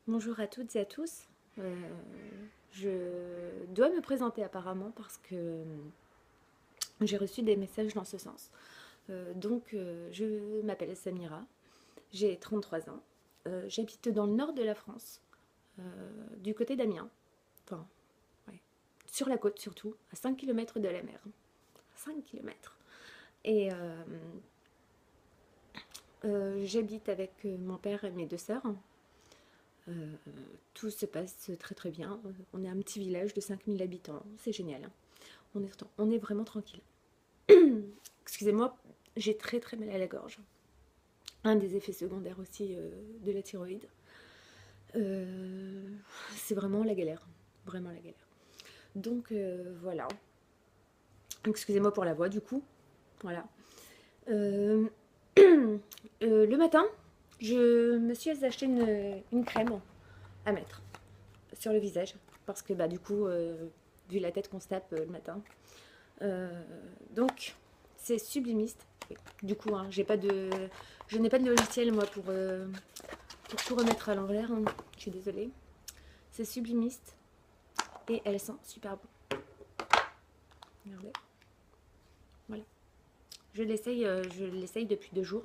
Bonjour à toutes et à tous. Je dois me présenter apparemment parce que j'ai reçu des messages dans ce sens. Je m'appelle Samira, j'ai 33 ans. J'habite dans le nord de la France, du côté d'Amiens. Enfin, ouais, sur la côte surtout, à 5 km de la mer. 5 km. Et j'habite avec mon père et mes deux sœurs. Euh, tout se passe très très bien. On est un petit village de 5000 habitants, c'est génial. On est vraiment tranquille. Excusez-moi, j'ai très très mal à la gorge. Un des effets secondaires aussi de la thyroïde. Euh, c'est vraiment la galère. Vraiment la galère. Voilà. Excusez-moi pour la voix du coup. Voilà. Euh, le matin, je me suis acheté une crème à mettre sur le visage. Parce que du coup, vu la tête qu'on se tape le matin. Euh, donc, c'est sublimiste. Du coup, hein, je n'ai pas de logiciel moi pour tout remettre à l'envers. Hein. Je suis désolée. C'est sublimiste et elle sent super bon. Regardez. Voilà. Je l'essaye depuis 2 jours.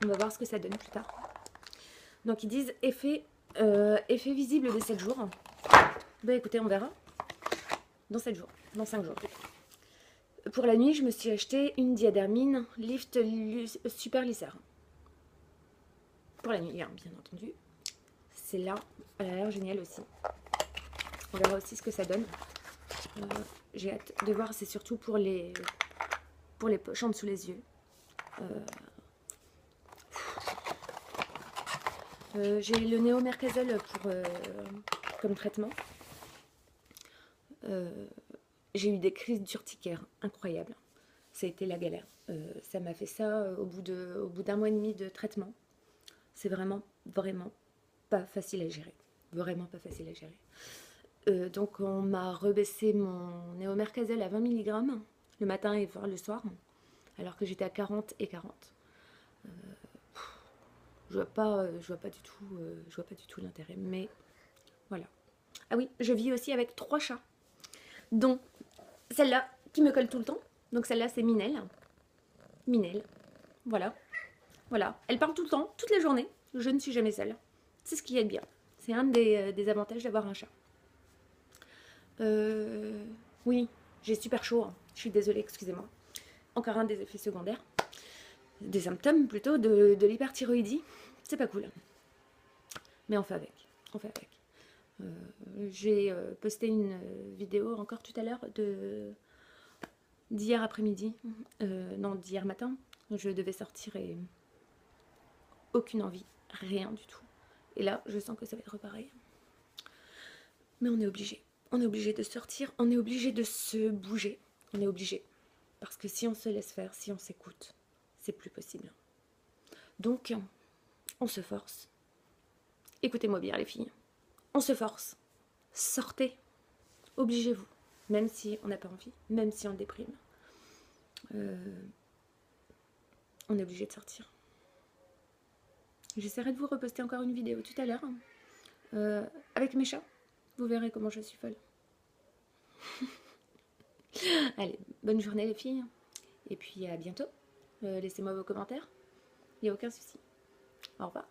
On va voir ce que ça donne plus tard. Donc ils disent effet visible de 7 jours. Ben écoutez, on verra. Dans 7 jours. Dans 5 jours. Pour la nuit, je me suis acheté une diadermine Lift Super Lissère. Pour la nuit, hein, bien entendu. C'est là, elle a l'air géniale aussi. On verra aussi ce que ça donne. J'ai hâte de voir, c'est surtout pour les poches en dessous les yeux. J'ai le Néomercazole comme traitement. J'ai eu des crises d'urticaire incroyables. Ça a été la galère. Ça m'a fait ça au bout d'un mois et demi de traitement. C'est vraiment, vraiment pas facile à gérer. Vraiment pas facile à gérer. Donc on m'a rebaissé mon Néomercazole à 20 mg le matin et le soir, alors que j'étais à 40 et 40. Je vois pas du tout l'intérêt, mais voilà. Ah oui, je vis aussi avec 3 chats, dont celle-là qui me colle tout le temps. Donc celle-là c'est Minelle. Minelle, voilà. Voilà, elle parle tout le temps, toute la journée. Je ne suis jamais seule. C'est ce qu'il y a de bien. C'est un des avantages d'avoir un chat. Euh, oui, j'ai super chaud. Hein. Je suis désolée, excusez-moi. Encore un des effets secondaires. Des symptômes plutôt de l'hyperthyroïdie. C'est pas cool. Mais on fait avec. On fait avec. J'ai posté une vidéo encore tout à l'heure d'hier après-midi. Non, d'hier matin. Je devais sortir et aucune envie. Rien du tout. Et là, je sens que ça va être pareil. Mais on est obligé. On est obligé de sortir. On est obligé de se bouger. On est obligé. Parce que si on se laisse faire, si on s'écoute, c'est plus possible. Donc, on se force. Écoutez-moi bien les filles. On se force. Sortez. Obligez-vous. Même si on n'a pas envie. Même si on déprime. On est obligé de sortir. J'essaierai de vous reposter encore une vidéo tout à l'heure. Avec mes chats. Vous verrez comment je suis folle. Allez, bonne journée les filles. Et puis à bientôt. Laissez-moi vos commentaires. Il n'y a aucun souci. Au revoir.